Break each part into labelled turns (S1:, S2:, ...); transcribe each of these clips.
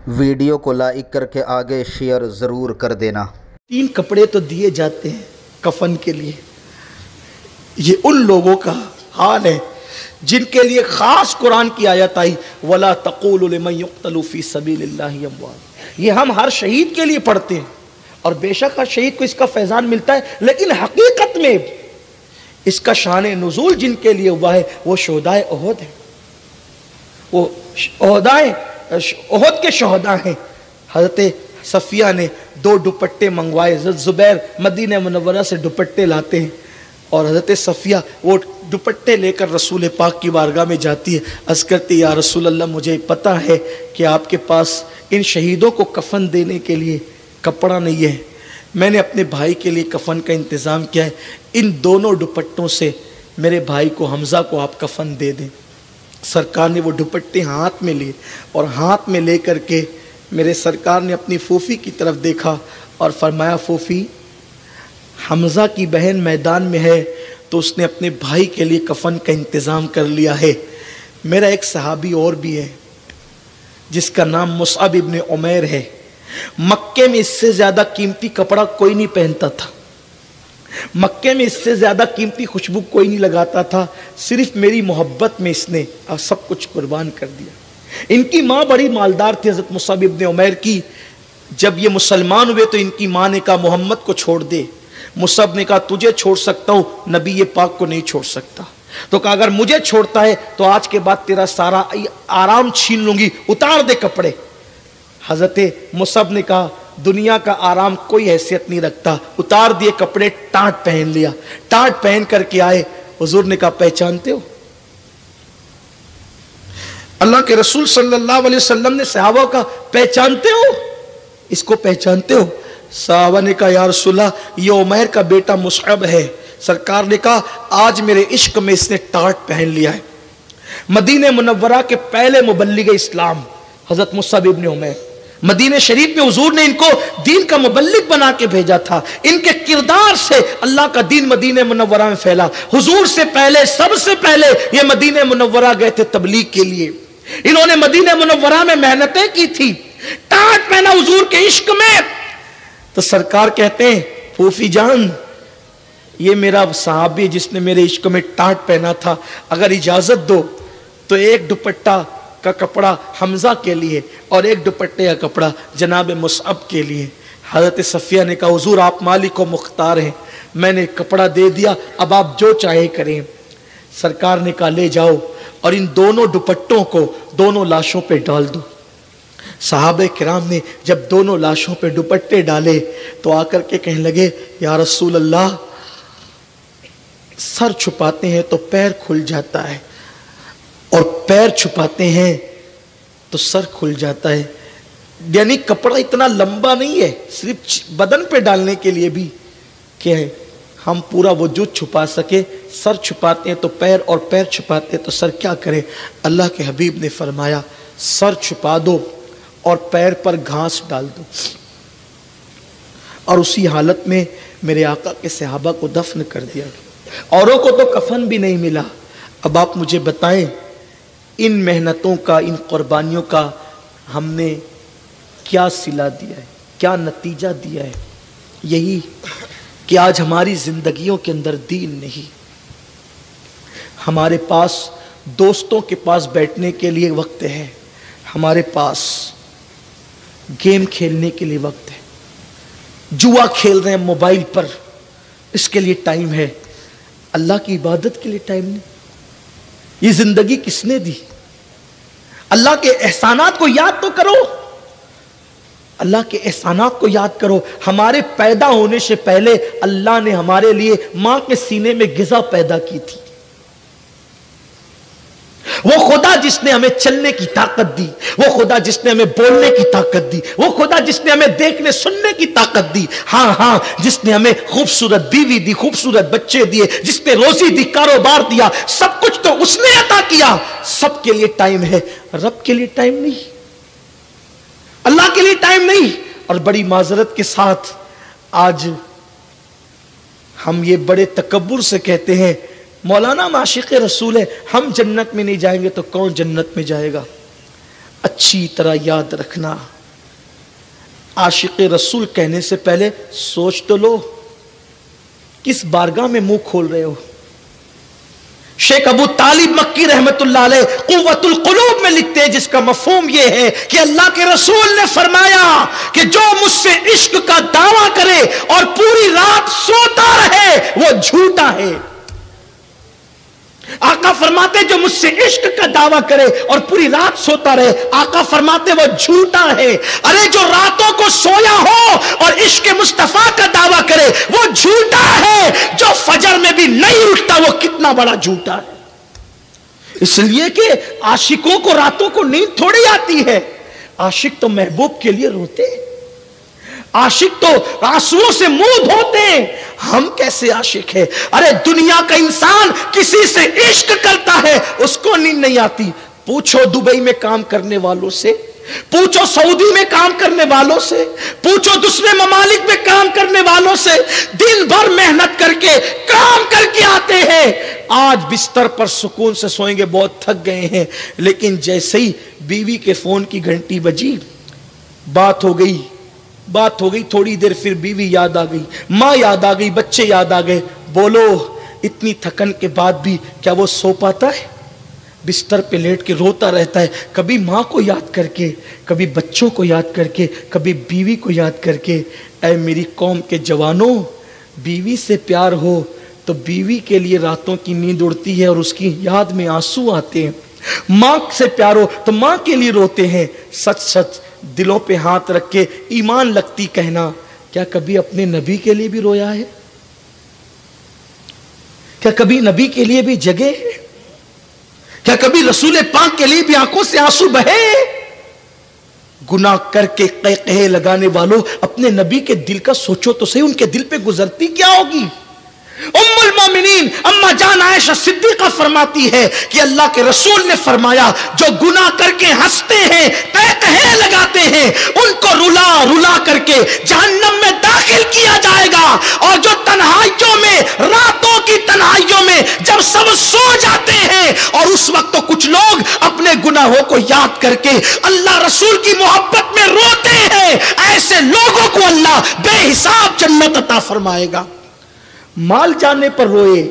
S1: Video کو like کر کے آگے شیئر ضرور کر دینا۔
S2: 3 کپڑے تو دیے جاتے ہیں کفن کے لیے۔ یہ ان لوگوں کا حال ہے جن کے لیے خاص قرآن کی آیت آئی وَلَا تَقُولُوا لِمَن يُقْتَلُ فِي سَبِيلِ اللَّهِ أَمْوَاتٌ۔ یہ ہم ہر شہید کے لیے پڑھتے ہیں اور بے شک ہر شہید کو اس کا فیضان ملتا ہے، لیکن حقیقت میں اس کا شان نزول جن کے لیے ہوا ہے وہ شہدائے احد ہیں، وہ احد کے شہداء ہیں۔ حضرت صفیہ نے 2 دوپٹے منگوائے، حضرت زبیر مدینہ منورہ سے دوپٹے لاتے ہیں اور حضرت صفیہ وہ دوپٹے لے کر رسول پاک کی بارگاہ میں جاتی ہے، عرض کرتی یا رسول اللہ مجھے پتہ ہے کہ آپ کے پاس ان شہیدوں کو کفن دینے کے لیے کپڑا نہیں ہے، میں نے اپنے بھائی کے لیے کفن کا انتظام کیا ہے، ان دونوں دوپٹوں سے میرے بھائی کو حمزہ کو آپ کفن دے دیں۔ سرکار نے وہ دوپٹے ہاتھ میں لیے اور ہاتھ میں لے کر کے میرے سرکار نے اپنی پھوپھی کی طرف دیکھا اور فرمایا پھوپھی حمزہ کی بہن میدان میں ہے تو اس نے اپنے بھائی کے لیے کفن کا انتظام کر لیا ہے۔ میرا ایک صحابی اور بھی ہے جس کا نام مصعب ابن عمیر ہے، مکے میں اس سے زیادہ قیمتی کپڑا کوئی نہیں پہنتا تھا، مکے میں اس سے زیادہ قیمتی خوشبو کوئی نہیں لگاتا تھا، صرف میری محبت میں اس نے سب کچھ قربان کر دیا۔ ان کی ماں بڑی مالدار تھی حضرت مصعب ابن عمیر کی، جب یہ مسلمان ہوئے تو ان کی ماں نے کہا محمد کو چھوڑ دے، مصعب نے کہا تجھے چھوڑ سکتا ہوں، نبی پاک کو نہیں چھوڑ سکتا، تو کہا اگر مجھے چھوڑتا ہے تو آج کے بعد تیرا سارا آرام چھین لوں گی، اتار دے کپڑے۔ حضرت مصعب نے کہا دنیا کا آرام کوئی حیثیت نہیں رکھتا، اتار دیے کپڑے، ٹاٹ پہن لیا، ٹاٹ پہن کر کے آئے، حضور نے کہا پہچانتے ہو؟ اللہ کے رسول صلی اللہ علیہ وسلم نے صحابہ کا پہچانتے ہو؟ اس کو پہچانتے ہو؟ صحابہ نے کہا یا رسول اللہ یہ عمیر کا بیٹا مصعب ہے۔ سرکار نے کہا آج میرے عشق میں اس نے ٹاٹ پہن لیا ہے۔ مدینہ منورہ کے پہلے مبلغ اسلام حضرت مصعب ابن عمیر، مدینہ شریف میں حضور نے ان کو دین کا مبلغ بنا کے بھیجا تھا، ان کے کردار سے اللہ کا دین مدینہ منورہ میں پھیلا۔ حضور سے پہلے سب سے پہلے یہ مدینہ منورہ گئے تھے تبلیغ کے لیے، انہوں نے مدینہ منورہ میں محنتیں کی تھی، ٹاٹ پہنا حضور کے عشق میں۔ تو سرکار کہتے ہیں پھوپھی جان یہ میرا صحابی جس نے میرے عشق میں ٹاٹ پہنا تھا، اگر اجازت دو تو ایک دوپٹہ کا کپڑا حمزہ کے لیے اور ایک دوپٹے کا کپڑا جناب مصعب کے لیے۔ حضرت صفیہ نے کہا حضور آپ مالک و مختار ہیں، میں نے کپڑا دے دیا، اب آپ جو چاہے کریں۔ سرکار نے کہا لے جاؤ اور ان دونوں دوپٹوں کو دونوں لاشوں پہ ڈال دو۔ صحابہ کرام نے جب دونوں لاشوں پہ دوپٹے ڈالے تو آ کر کے کہنے لگے یا رسول اللہ سر چھپاتے ہیں تو پیر کھل جاتا ہے اور پیر چھپاتے ہیں تو سر کھل جاتا ہے، یعنی کپڑا اتنا لمبا نہیں ہے صرف بدن پہ ڈالنے کے لیے بھی کہ ہم پورا وجود چھپا سکے، سر چھپاتے ہیں تو پیر اور پیر چھپاتے ہیں تو سر، کیا کریں؟ اللہ کے حبیب نے فرمایا سر چھپا دو اور پیر پر گھاس ڈال دو، اور اسی حالت میں میرے آقا کے صحابہ کو دفن کر دیا گیا۔ اوروں کو تو کفن بھی نہیں ملا۔ اب آپ مجھے بتائیں ان محنتوں کا، ان قربانیوں کا ہم نے کیا صلہ دیا ہے، کیا نتیجہ دیا ہے؟ یہی کہ آج ہماری زندگیوں کے اندر دین نہیں، ہمارے پاس دوستوں کے پاس بیٹھنے کے لیے وقت ہے، ہمارے پاس گیم کھیلنے کے لیے وقت ہے، جوا کھیل رہے ہیں موبائل پر، اس کے لیے ٹائم ہے، اللہ کی عبادت کے لیے ٹائم نہیں۔ یہ زندگی کس نے دی؟ اللہ کے احسانات کو یاد تو کرو، اللہ کے احسانات کو یاد کرو۔ ہمارے پیدا ہونے سے پہلے اللہ نے ہمارے لیے ماں کے سینے میں غذا پیدا کی تھی، وہ خدا جس نے ہمیں چلنے کی طاقت دی، وہ خدا جس نے ہمیں بولنے کی طاقت دی، وہ خدا جس نے ہمیں دیکھنے سننے کی طاقت دی، ہاں جس نے ہمیں خوبصورت بیوی دی، خوبصورت بچے دیے، جس نے روزی دی، کاروبار دیا، سب کچھ تو اس نے عطا کیا۔ سب کے لیے ٹائم ہے، رب کے لیے ٹائم نہیں، اللہ کے لیے ٹائم نہیں۔ اور بڑی معذرت کے ساتھ آج ہم یہ بڑے تکبر سے کہتے ہیں مولانا عاشق رسول ہے، ہم جنت میں نہیں جائیں گے تو کون جنت میں جائے گا؟ اچھی طرح یاد رکھنا، عاشق رسول کہنے سے پہلے سوچ تو لو کس بارگاہ میں منہ کھول رہے ہو۔ شیخ ابو طالب مکی رحمت اللہ علیہ قوت القلوب میں لکھتے ہیں، جس کا مفہوم یہ ہے کہ اللہ کے رسول نے فرمایا کہ جو مجھ سے عشق کا دعویٰ کرے اور پوری رات سوتا رہے وہ جھوٹا ہے۔ آقا فرماتے جو مجھ سے عشق کا دعویٰ کرے اور پوری رات سوتا رہے، آقا فرماتے وہ جھوٹا ہے۔ ارے جو راتوں کو سویا ہو اور عشق مصطفیٰ کا دعویٰ کرے وہ جھوٹا ہے، جو فجر میں بھی نہیں اٹھتا وہ کتنا بڑا جھوٹا ہے۔ اس لیے کہ عاشقوں کو راتوں کو نیند تھوڑی آتی ہے، عاشق تو محبوب کے لیے روتے ہیں، عاشق تو آنسوؤں سے منہ دھوتے ہیں۔ ہم کیسے عاشق ہیں؟ ارے دنیا کا انسان کسی سے عشق کرتا ہے اس کو نیند نہیں آتی۔ پوچھو دبئی میں کام کرنے والوں سے، پوچھو سعودی میں کام کرنے والوں سے، پوچھو دوسرے ممالک میں کام کرنے والوں سے، دن بھر محنت کر کے کام کر کے آتے ہیں، آج بستر پر سکون سے سوئیں گے، بہت تھک گئے ہیں، لیکن جیسے ہی بیوی کے فون کی گھنٹی بجی، بات ہو گئی تھوڑی دیر، پھر بیوی یاد آ گئی، ماں یاد آ گئی، بچے یاد آ گئے، بولو اتنی تھکن کے بعد بھی کیا وہ سو پاتا ہے؟ بستر پہ لیٹ کے روتا رہتا ہے، کبھی ماں کو یاد کر کے، کبھی بچوں کو یاد کر کے، کبھی بیوی کو یاد کر کے۔ اے میری قوم کے جوانوں، بیوی سے پیار ہو تو بیوی کے لیے راتوں کی نیند اڑتی ہے اور اس کی یاد میں آنسو آتے ہیں، ماں سے پیار ہو تو ماں کے لیے روتے ہیں۔ سچ سچ دلوں پہ ہاتھ رکھ کے ایمان لگتی کہنا، کیا کبھی اپنے نبی کے لیے بھی رویا ہے؟ کیا کبھی نبی کے لیے بھی جگے ہے؟ کیا کبھی رسول پاک کے لیے بھی آنکھوں سے آنسو بہے؟ گناہ کر کے قہقہے لگانے والوں، اپنے نبی کے دل کا سوچو تو صحیح، ان کے دل پہ گزرتی کیا ہوگی؟ ام المومنین اما جان عائشہ صدیقہ فرماتی ہے کہ اللہ کے رسول نے فرمایا جو گناہ کر کے ہنستے ہیں، قہقہے لگاتے ہیں، ان کو رلا رلا کر کے جہنم میں داخل کیا جائے گا، اور جو تنہائیوں میں، راتوں کی تنہائیوں میں جب سب سو جاتے ہیں اور اس وقت تو کچھ لوگ اپنے گناہوں کو یاد کر کے اللہ رسول کی محبت میں روتے ہیں، ایسے لوگوں کو اللہ بے حساب جنت عطا فرمائے گا۔ مال جانے پر روئے،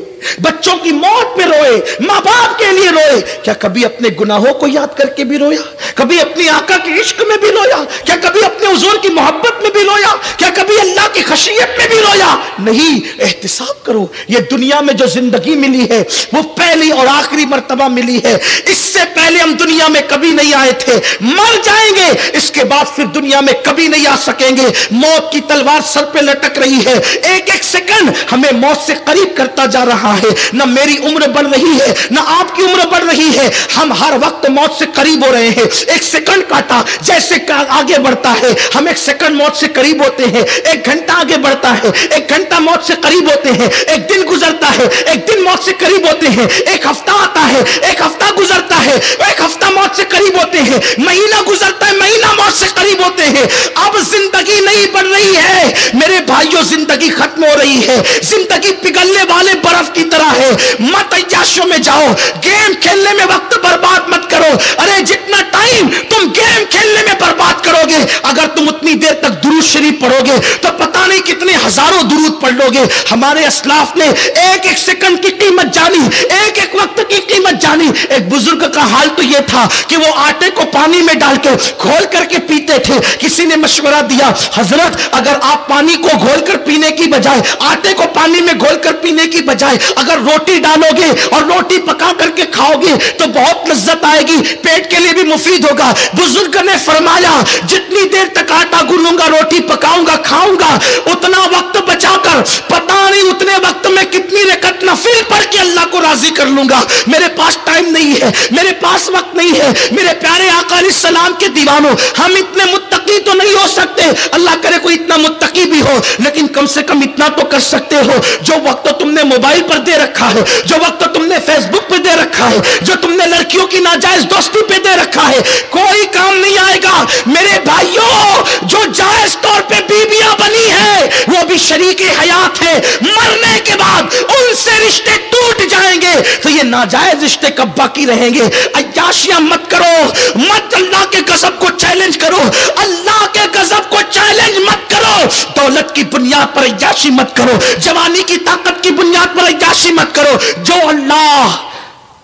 S2: بچوں کی موت پہ روئے، ماں باپ کے لیے روئے، کیا کبھی اپنے گناہوں کو یاد کر کے بھی رویا؟ کبھی اپنی آقا کے عشق میں بھی رویا؟ کیا کبھی اپنے حضور کی محبت میں بھی رویا؟ کیا کبھی اللہ کی خشیت میں بھی رویا؟ نہیں۔ احتساب کرو، یہ دنیا میں جو زندگی ملی ہے وہ پہلی اور آخری مرتبہ ملی ہے، اس سے پہلے ہم دنیا میں کبھی نہیں آئے تھے، مر جائیں گے، اس کے بعد پھر دنیا میں کبھی نہیں آ سکیں گے۔ موت کی تلوار سر پہ لٹک رہی ہے، ایک ایک سیکنڈ ہمیں موت سے قریب کرتا جا رہا ہے، نہ میری عمر بڑھ رہی ہے نہ آپ کی عمر بڑھ رہی ہے، ہم ہر وقت موت سے قریب ہو رہے ہیں۔ ایک سیکنڈ کاٹا جیسے آگے بڑھتا ہے، ہم ایک سیکنڈ موت سے قریب ہوتے ہیں، ایک گھنٹہ آگے بڑھتا ہے، ایک گھنٹہ موت سے قریب ہوتے ہیں، ایک دن گزرتا ہے، ایک دن موت سے قریب ہوتے ہیں، ایک ہفتہ آتا ہے، ایک ہفتہ گزرتا ہے، ایک ہفتہ موت سے قریب ہوتے ہیں، مہینہ گزرتا ہے، مہینہ موت سے قریب ہوتے ہیں۔ اب زندگی نہیں بڑھ رہی ہے میرے بھائیوں، زندگی ختم ہو رہی ہے، زندگی پگھلنے والے برف کی طرح ہے۔ مت عیاشیوں میں جاؤ، گیم کھیلنے میں وقت برباد مت کرو۔ ارے جتنا ٹائم تم گیم کھیلنے میں برباد کرو گے، اگر تم اتنی دیر تک درود شریف پڑھو گے تو پتہ نہیں کتنے ہزاروں درود پڑھ لو گے۔ ہمارے اسلاف نے ایک ایک سیکنڈ کی قیمت جانی، ایک ایک وقت کی قیمت جانی۔ ایک بزرگ کا حال تو یہ تھا کہ وہ آٹے کو پانی میں ڈال کے گھول کر کے پیتے تھے۔ کسی نے مشورہ دیا، حضرت اگر آپ پانی کو گھول کر پینے کی بجائے، آٹے کو پانی میں گھول کر پینے کی بجائے اگر روٹی ڈالو گے اور روٹی پکا کر کے کھاؤ گے تو بہت لذت آئے گی، پیٹ کے لیے بھی مفید ہوگا۔ بزرگ نے فرمایا جتنی دیر تک آٹا گونوں گا، روٹی پکاؤں گا، کھاؤں گا، اتنا وقت بچا کر پتہ نہیں اتنے وقت میں کتنی رکعت نفل پڑھ کے اللہ کو راضی کر لوں گا۔ میرے پاس ٹائم نہیں ہے، میرے پاس وقت نہیں ہے۔ میرے پیارے آقا علیہ السلام کے دیوانوں، ہم اتنے متقی تو نہیں ہو سکتے، اللہ کرے کوئی اتنا متقی بھی ہو، لیکن کم سے کم اتنا تو کر سکتے ہو جو وقت تم نے موبائل پر دے رکھا ہے، جو وقت تم نے فیس بک پہ دے رکھا ہے، جو تم نے لڑکیوں کی ناجائز دوستی پہ دے رکھا ہے، کوئی کام نہیں آئے گا۔ میرے بھائیوں، جو جائز طور پہ بیویاں بنی ہیں وہ بھی شریک حیات ہے، مرنے کے بعد ان سے رشتے ٹوٹ جائیں گے تو یہ ناجائز رشتے کب باقی رہیں گے؟ عیاشیاں مت کرو، مت اللہ کے غضب کو چیلنج کرو، اللہ کے غضب کو چیلنج مت کرو، دولت کی بنیاد پر عیاشی مت کرو، جوانی کی طاقت کی بنیاد پر عیاشی مت کرو۔ جو اللہ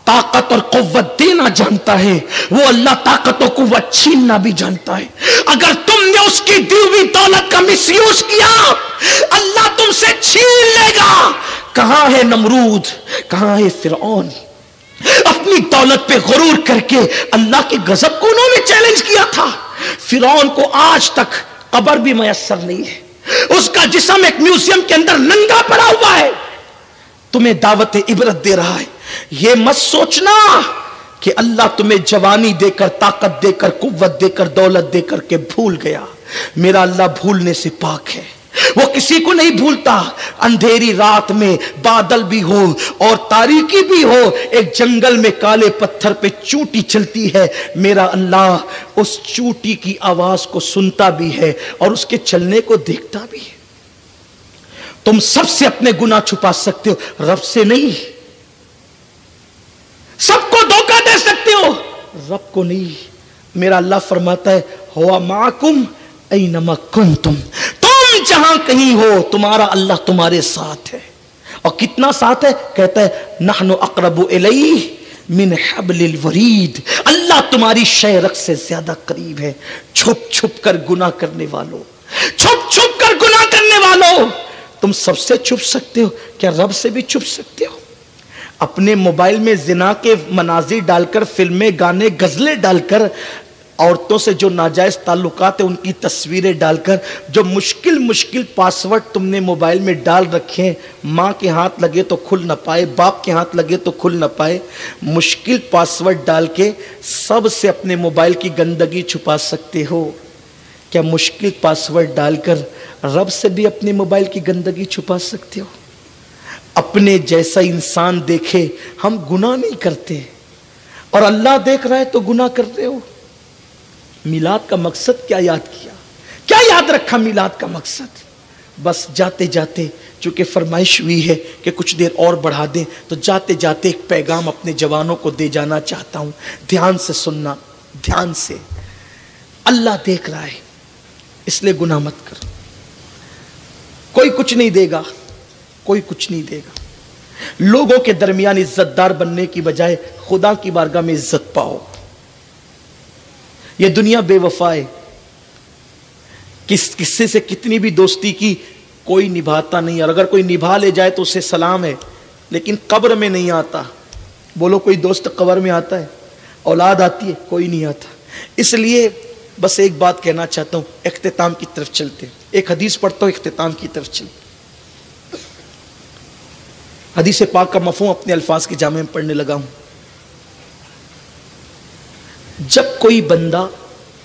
S2: طاقت اور قوت دینا جانتا ہے وہ اللہ طاقت و قوت چھیننا بھی جانتا ہے۔ اگر تم نے اس کی دی ہوئی دولت کا مس یوز کیا اللہ تم سے چھین لے گا۔ کہاں ہے نمرود، کہاں ہے فرعون؟ اپنی دولت پہ غرور کر کے اللہ کے غضب کو انہوں نے چیلنج کیا تھا۔ فرعون کو آج تک قبر بھی میسر نہیں ہے، اس کا جسم ایک میوزیم کے اندر ننگا پڑا ہوا ہے۔ تمہیں دعوت عبرت دے رہا ہے، یہ مت سوچنا کہ اللہ تمہیں جوانی دے کر، طاقت دے کر، قوت دے کر، دولت دے کر کے بھول گیا۔ میرا اللہ بھولنے سے پاک ہے، وہ کسی کو نہیں بھولتا۔ اندھیری رات میں بادل بھی ہو اور تاریکی بھی ہو، ایک جنگل میں کالے پتھر پہ چونٹی چلتی ہے، میرا اللہ اس چونٹی کی آواز کو سنتا بھی ہے اور اس کے چلنے کو دیکھتا بھی ہے۔ تم سب سے اپنے گناہ چھپا سکتے ہو، رب سے نہیں۔ سب کو دھوکہ دے سکتے ہو، رب کو نہیں۔ میرا اللہ فرماتا ہے ہوا معکم اینما کنتم، تم جہاں کہیں ہو تمہارا اللہ تمہارے ساتھ ہے۔ اور کتنا ساتھ ہے؟ کہتا ہے نحن اقرب الیہ من حبل الورید، اللہ تمہاری شہرک سے زیادہ قریب ہے۔ چھپ چھپ کر گناہ کرنے والوں، چھپ چھپ کر گناہ کرنے والوں، تم سب سے چھپ سکتے ہو، کیا رب سے بھی چھپ سکتے ہو؟ اپنے موبائل میں زنا کے مناظر ڈال کر، فلمیں، گانے، غزلیں ڈال کر، عورتوں سے جو ناجائز تعلقات ہیں ان کی تصویریں ڈال کر، جو مشکل پاسورڈ تم نے موبائل میں ڈال رکھے ہیں، ماں کے ہاتھ لگے تو کھل نہ پائے، باپ کے ہاتھ لگے تو کھل نہ پائے، مشکل پاسورڈ ڈال کے سب سے اپنے موبائل کی گندگی چھپا سکتے ہو، کیا مشکل پاسورڈ ڈال کر رب سے بھی اپنے موبائل کی گندگی چھپا سکتے ہو؟ اپنے جیسا انسان دیکھے ہم گناہ نہیں کرتے، اور اللہ دیکھ رہا ہے تو گناہ کر رہے ہو۔ میلاد کا مقصد کیا یاد کیا؟ کیا یاد رکھا میلاد کا مقصد؟ بس جاتے جاتے چونکہ فرمائش ہوئی ہے کہ کچھ دیر اور بڑھا دیں، تو جاتے جاتے ایک پیغام اپنے جوانوں کو دے جانا چاہتا ہوں، دھیان سے سننا، دھیان سے۔ اللہ دیکھ رہا ہے اس لیے گناہ مت کر۔ کوئی کچھ نہیں دے گا، کوئی کچھ نہیں دے گا۔ لوگوں کے درمیان عزت دار بننے کی بجائے خدا کی بارگاہ میں عزت پاؤ۔ یہ دنیا بے وفا ہے، کسی سے کتنی بھی دوستی کی کوئی نبھاتا نہیں، اور اگر کوئی نبھا لے جائے تو اسے سلام ہے، لیکن قبر میں نہیں آتا۔ بولو کوئی دوست قبر میں آتا ہے؟ اولاد آتی ہے؟ کوئی نہیں آتا۔ اس لیے بس ایک بات کہنا چاہتا ہوں، اختتام کی طرف چلتے، ایک حدیث پڑھتا ہوں، اختتام کی طرف چلتے۔ حدیث پاک کا مفہوم اپنے الفاظ کے جامع میں پڑھنے لگا ہوں۔ جب کوئی بندہ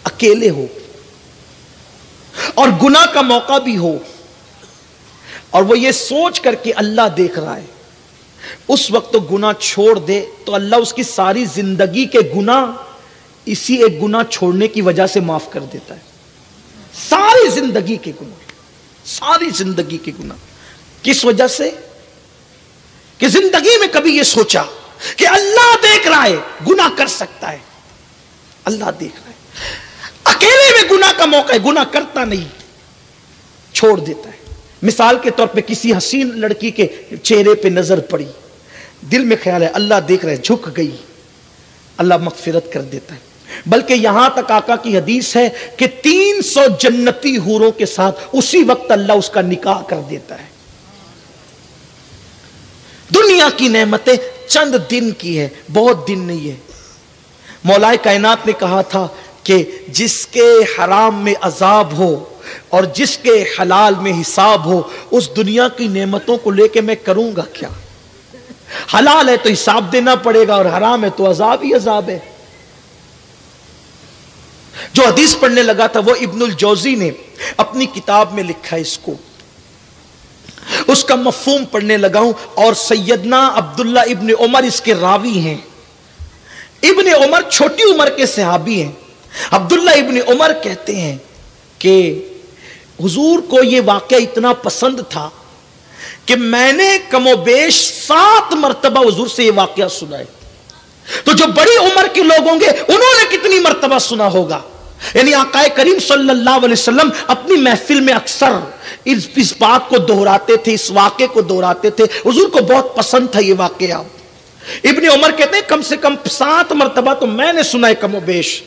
S2: اکیلے ہو اور گناہ کا موقع بھی ہو اور وہ یہ سوچ کر کے اللہ دیکھ رہا ہے، اس وقت تو گناہ چھوڑ دے تو اللہ اس کی ساری زندگی کے گناہ اسی ایک گناہ چھوڑنے کی وجہ سے معاف کر دیتا ہے۔ ساری زندگی کے گناہ، ساری زندگی کے گناہ۔ کس وجہ سے؟ کہ زندگی میں کبھی یہ سوچا کہ اللہ دیکھ رہا ہے، گناہ کر سکتا ہے، اللہ دیکھ رہا ہے۔ اکیلے میں گناہ کا موقع ہے، گناہ کرتا نہیں، چھوڑ دیتا ہے۔ مثال کے طور پہ کسی حسین لڑکی کے چہرے پہ نظر پڑی، دل میں خیال ہے اللہ دیکھ رہا ہے، جھک گئی، اللہ مغفرت کر دیتا ہے۔ بلکہ یہاں تک آقا کی حدیث ہے کہ 300 جنتی حوروں کے ساتھ اسی وقت اللہ اس کا نکاح کر دیتا ہے۔ دنیا کی نعمتیں چند دن کی ہے، بہت دن نہیں ہے۔ مولا کائنات نے کہا تھا کہ جس کے حرام میں عذاب ہو اور جس کے حلال میں حساب ہو، اس دنیا کی نعمتوں کو لے کے میں کروں گا کیا؟ حلال ہے تو حساب دینا پڑے گا، اور حرام ہے تو عذاب ہی عذاب ہے۔ جو حدیث پڑھنے لگا تھا وہ ابن الجوزی نے اپنی کتاب میں لکھا ہے، اس کو اس کا مفہوم پڑھنے لگا ہوں، اور سیدنا عبداللہ ابن عمر اس کے راوی ہیں۔ ابن عمر چھوٹی عمر کے صحابی ہیں۔ عبداللہ ابن عمر کہتے ہیں کہ حضور کو یہ واقعہ اتنا پسند تھا کہ میں نے کم و بیش 7 مرتبہ حضور سے یہ واقعہ سنا ہے. تو جو بڑی عمر کے لوگ ہوں گے انہوں نے کتنی مرتبہ سنا ہوگا؟ یعنی آقا کریم صلی اللہ علیہ وسلم اپنی محفل میں اکثر اس بات کو دہراتے تھے، اس واقعے کو دہراتے تھے. حضور کو بہت پسند تھا یہ واقعہ. ابن عمر کہتے ہیں کم سے کم 7 مرتبہ تو میں نے سنا ہے کم و بیش،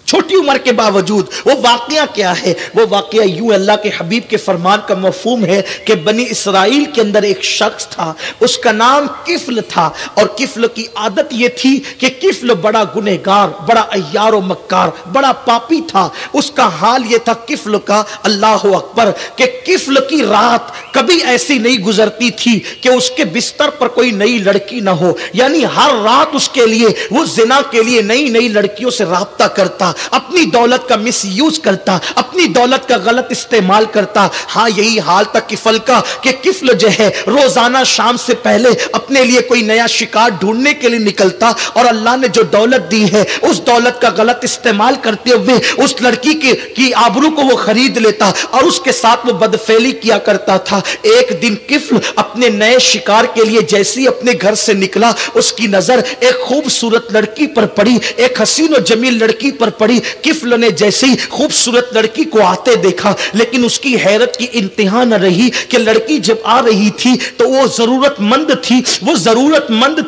S2: چھوٹی عمر کے باوجود. وہ واقعہ کیا ہے؟ وہ واقعہ یوں اللہ کے حبیب کے فرمان کا مفہوم ہے کہ بنی اسرائیل کے اندر ایک شخص تھا، اس کا نام کفل تھا، اور کفل کی عادت یہ تھی کہ کفل بڑا گنہگار، بڑا عیار و مکار، بڑا پاپی تھا. اس کا حال یہ تھا کفل کا، اللہ اکبر، کہ کفل کی رات کبھی ایسی نہیں گزرتی تھی کہ اس کے بستر پر کوئی نئی لڑکی نہ ہو. یعنی ہر رات اس کے لیے وہ زنا کے لیے نئی نئی لڑکیوں سے رابطہ کرتا، اپنی دولت کا مس یوز کرتا، اپنی دولت کا غلط استعمال کرتا. ہاں یہی حال تھا کفل کا کہ کفل جو ہے روزانہ شام سے پہلے اپنے لیے کوئی نیا شکار ڈھونڈنے کے لیے نکلتا، اور اللہ نے جو دولت دی ہے اس دولت کا غلط استعمال کرتے ہوئے اس لڑکی کی آبرو کو وہ خرید لیتا اور اس کے ساتھ وہ بدفعلی کیا کرتا تھا. ایک دن کفل اپنے نئے شکار کے لیے جیسے اپنے گھر سے نکلا، اس کی نظر ایک خوبصورت لڑکی پر پڑی، ایک حسین و جمیل لڑکی پر پڑی. کفل نے جیسے ہی خوبصورت لڑکی کو آتے دیکھا، لیکن اس کی حیرت کی انتہا نہ رہی کہ لڑکی جب آ رہی تھی تو وہ ضرورت مند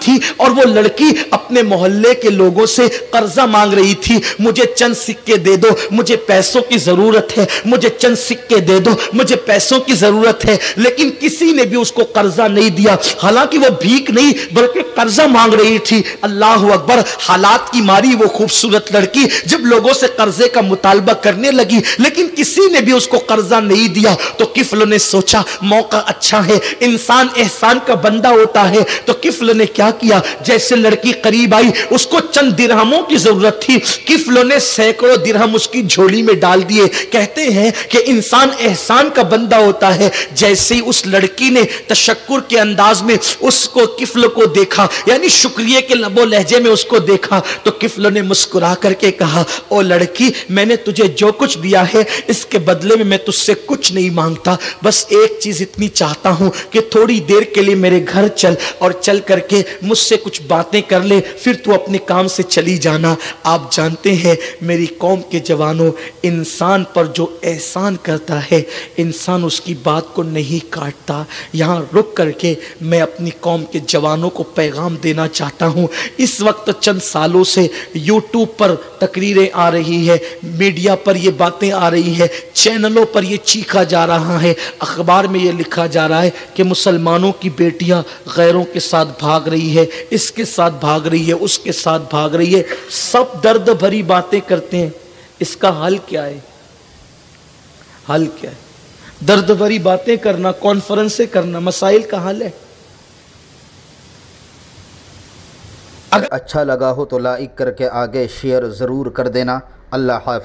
S2: تھی اور وہ لڑکی اپنے محلے کے لوگوں سے قرضہ مانگ رہی تھی. مجھے چند سکے دے دو، مجھے پیسوں کی ضرورت ہے، مجھے چند سکے دے دو، مجھے پیسوں کی ضرورت ہے. لیکن کسی نے بھی اس کو قرضہ نہیں دیا، حالانکہ وہ بھیک نہیں بلکہ قرضہ مانگ رہی تھی. اللہ اکبر. حالات کی ماری وہ خوبصورت لڑکی جب لوگوں سے قرضے کا مطالبہ کرنے لگی، لیکن کسی نے بھی اس کو قرضہ نہیں دیا. تو کفل نے سوچا موقع اچھا ہے، انسان احسان کا بندہ ہوتا ہے. تو کفل نے کیا کیا، جیسے لڑکی قریب آئی، اس کو چند درہموں کی ضرورت تھی، کفل نے سینکڑوں درہم اس کی جھولی میں ڈال دیے. کہتے ہیں کہ انسان احسان کا بندہ ہوتا ہے. جیسے ہی اس لڑکی نے تشکر کے انداز میں اس کو کفل کو دیکھا، یعنی شکریہ کے لب و لہجے میں اس کو دیکھا، تو کفل نے مسکرا کر کے کہا او لڑکی، میں نے تجھے جو کچھ دیا ہے اس کے بدلے میں تجھ سے کچھ نہیں مانگتا، بس ایک چیز اتنی چاہتا ہوں کہ تھوڑی دیر کے لیے میرے گھر چل اور چل کر کے مجھ سے کچھ باتیں کر لے، پھر تو اپنے کام سے چلی جانا. آپ جانتے ہیں میری قوم کے جوانوں، انسان پر جو احسان کرتا ہے انسان اس کی بات کو نہیں کاٹتا. یہاں رک کر کے میں اپنی قوم کے جوانوں کو پیغام دینا چاہتا ہوں. اس وقت چند سالوں سے یوٹیوب پر تقریریں آ رہی ہے، میڈیا پر یہ باتیں آ رہی ہے، چینلوں پر یہ چیخا جا رہا ہے، اخبار میں یہ لکھا جا رہا ہے کہ مسلمانوں کی بیٹیاں غیروں کے ساتھ بھاگ رہی ہے، اس کے ساتھ بھاگ رہی ہے، اس کے ساتھ بھاگ رہی ہے. سب درد بھری باتیں کرتے ہیں. اس کا حل کیا ہے؟ حل کیا ہے؟ درد بھری باتیں کرنا، کانفرنسیں کرنا مسائل کا حل ہے؟
S1: اچھا لگا ہو تو لائک کر کے آگے شیئر ضرور کر دینا. اللہ حافظ.